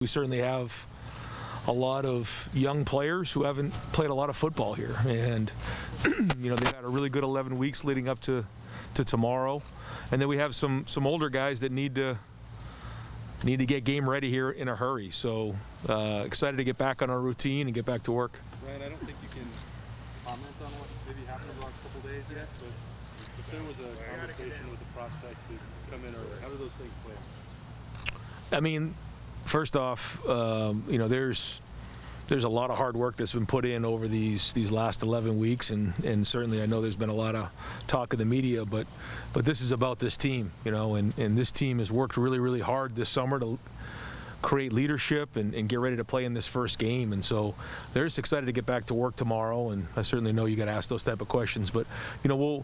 We certainly have a lot of young players who haven't played a lot of football here, and they've had a really good 11 weeks leading up to tomorrow, and then we have some older guys that need to get game ready here in a hurry. So excited to get back on our routine and get back to work. Ryan, I don't think you can comment on what maybe happened the last couple of days yet, but if there was a conversation with the prospect to come in early, how do those things play? I mean, first off, there's a lot of hard work that's been put in over these last 11 weeks, and certainly I know there's been a lot of talk in the media, but this is about this team, and this team has worked really, really hard this summer to create leadership and get ready to play in this first game. And so they're just excited to get back to work tomorrow, and I certainly know you got to ask those type of questions, but we'll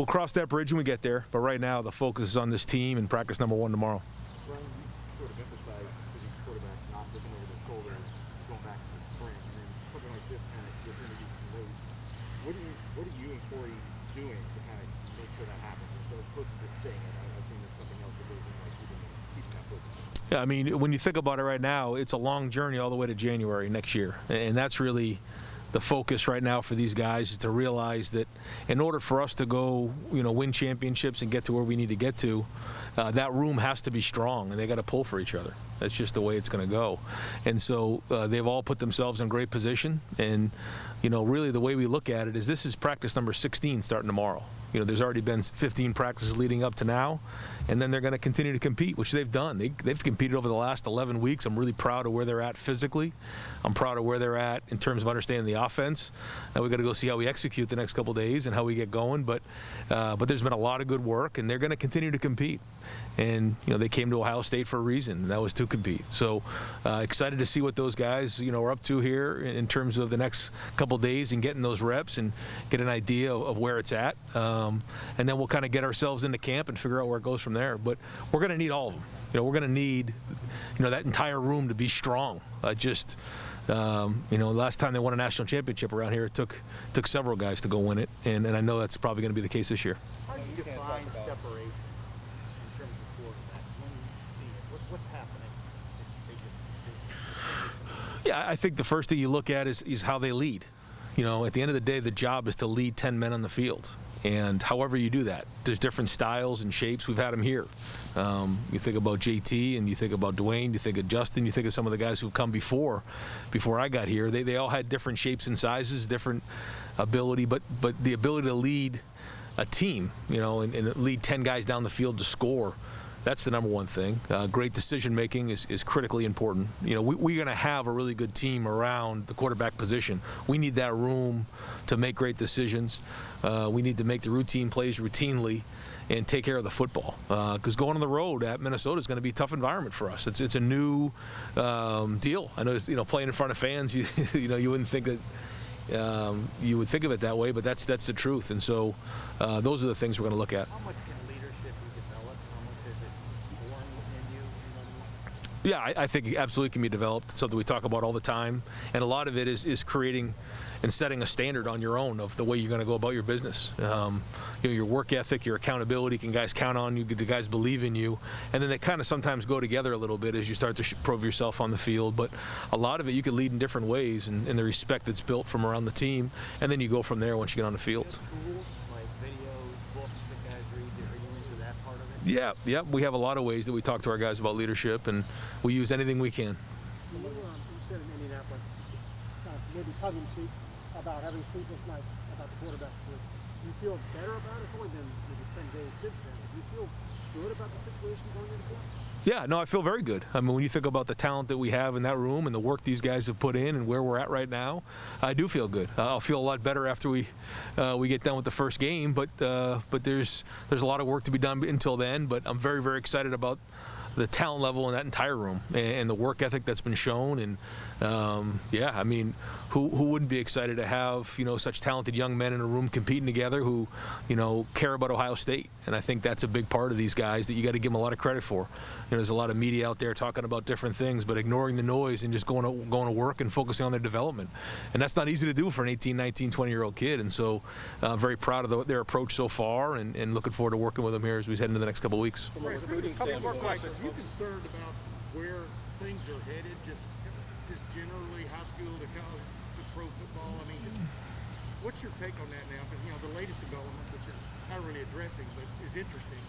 cross that bridge when we get there. But right now the focus is on this team and practice number 1 tomorrow. Brian, you sort of emphasize for these quarterbacks not looking over their shoulder and going back to the spring, and then something like this kind of gives introduce some weight. What are you and Corey doing to kind of make sure that happens, as opposed to just saying it? I think it's something else that goes in, like keeping that focus. Yeah, I mean, when you think about it right now, it's a long journey all the way to January next year, and that's really the focus right now for these guys, is to realize that in order for us to go, win championships and get to where we need to get to, that room has to be strong, and they got to pull for each other. That's just the way it's going to go. And so they've all put themselves in great position, and really the way we look at it is this is practice number 16 starting tomorrow. There's already been 15 practices leading up to now, and then they're going to continue to compete, which they've done. They've competed over the last 11 weeks. I'm really proud of where they're at physically. I'm proud of where they're at in terms of understanding the offense. Now we've got to go see how we execute the next couple of days and how we get going. But there's been a lot of good work, and they're going to continue to compete. And they came to Ohio State for a reason, and that was to compete. So excited to see what those guys are up to here in terms of the next couple of days and getting those reps and get an idea of where it's at. And then we'll kind of get ourselves into camp and figure out where it goes from there. But we're going to need all of them. We're going to need that entire room to be strong. Last time they won a national championship around here, it took several guys to go win it, and I know that's probably going to be the case this year. How do you define separation in terms of quarterbacks when you see it? What's happening? Yeah, I think the first thing you look at is how they lead. At the end of the day, the job is to lead 10 men on the field. And however you do that, there's different styles and shapes. We've had them here. You think about JT, and you think about Dwayne, you think of Justin, you think of some of the guys who've come before I got here. They all had different shapes and sizes, different ability, but the ability to lead a team, and lead 10 guys down the field to score, that's the number one thing. Great decision making is critically important. We're going to have a really good team around the quarterback position. We need that room to make great decisions. We need to make the routine plays routinely and take care of the football. Because going on the road at Minnesota is going to be a tough environment for us. It's a new deal. I know, playing in front of fans, you wouldn't think that you would think of it that way, but that's the truth. And so those are the things we're going to look at. How much can leadership be developed? How much is it born within you? Yeah, I think it absolutely can be developed. It's something we talk about all the time. And a lot of it is creating and setting a standard on your own of the way you're going to go about your business. Your work ethic, your accountability, can guys count on you, do guys believe in you? And then they kind of sometimes go together a little bit as you start to prove yourself on the field. But a lot of it you can lead in different ways, and the respect that's built from around the team. And then you go from there once you get on the field. Tools like videos, books that guys read, are you into that part of it? Yeah, we have a lot of ways that we talk to our guys about leadership, and we use anything we can. You said in Indianapolis, maybe tongue-in-cheek, about having sleepless nights about the quarterback. Do you feel better about it? It's only been maybe 10 days since then. Do you feel good about the situation going into camp? Yeah, no, I feel very good. I mean, when you think about the talent that we have in that room and the work these guys have put in and where we're at right now, I do feel good. I'll feel a lot better after we get done with the first game, but there's a lot of work to be done until then. But I'm very, very excited about the talent level in that entire room and the work ethic that's been shown. And I mean, who wouldn't be excited to have such talented young men in a room competing together who care about Ohio State? And I think that's a big part of these guys that you got to give them a lot of credit for. There's a lot of media out there talking about different things, but ignoring the noise and just going to work and focusing on their development. And that's not easy to do for an 18, 19, 20-year-old kid. And so very proud of their approach so far, and looking forward to working with them here as we head into the next couple of weeks. From a recruiting standpoint, are you concerned about where things are headed, just generally high school to college to pro football? I mean, just what's your take on that now? Because the latest development, which you're not really addressing, but is interesting.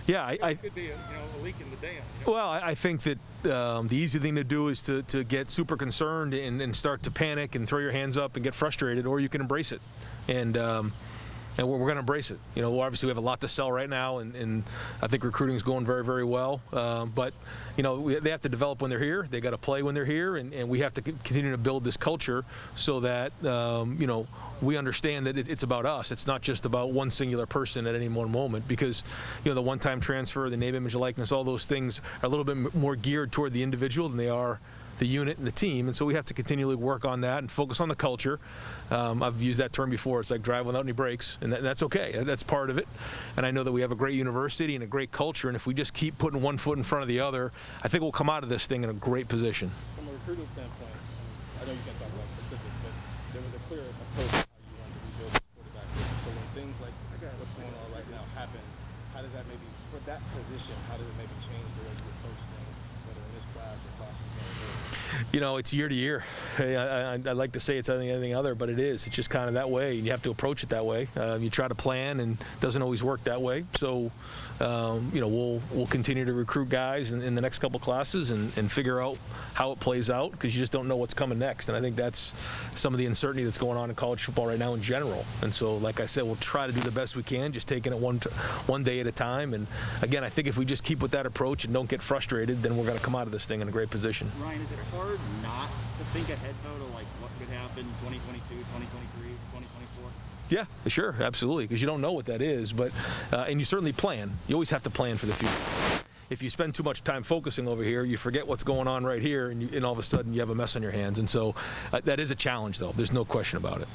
Yeah, It could be a leak in the dam. Well, I think that the easy thing to do is to get super concerned and start to panic and throw your hands up and get frustrated, or you can embrace it. And we're going to embrace it. Obviously we have a lot to sell right now, and I think recruiting is going very, very well. But they have to develop when they're here. They got to play when they're here, and we have to continue to build this culture so that we understand that it's about us. It's not just about one singular person at any one moment, because the one-time transfer, the name, image, likeness, all those things are a little bit more geared toward the individual than they are the unit and the team, and so we have to continually work on that and focus on the culture. I've used that term before. It's like drive without any brakes, and that's okay. That's part of it. And I know that we have a great university and a great culture, and if we just keep putting one foot in front of the other, I think we'll come out of this thing in a great position. From a recruiting standpoint, I know you can't talk about specifics, but there was a clear approach how you wanted to rebuild the quarterback room. So when things like what's going on right now happen, how does that maybe, for that position, how does it maybe change the way you approach things, whether in this class or classes going forward? It's year to year. I'd like to say it's anything other, but it is. It's just kind of that way, and you have to approach it that way. You try to plan, and it doesn't always work that way. So, we'll continue to recruit guys in the next couple classes and figure out how it plays out, because you just don't know what's coming next. And I think that's some of the uncertainty that's going on in college football right now in general. And so, like I said, we'll try to do the best we can, just taking it one day at a time. And again, I think if we just keep with that approach and don't get frustrated, then we're going to come out of this thing in a great position. Ryan, is it hard not to think ahead, though, to like what could happen 2022, 2023, 2024? Yeah, sure, absolutely, because you don't know what that is, but and you certainly plan. You always have to plan for the future. If you spend too much time focusing over here, you forget what's going on right here, and all of a sudden you have a mess on your hands. And so that is a challenge, though. There's no question about it.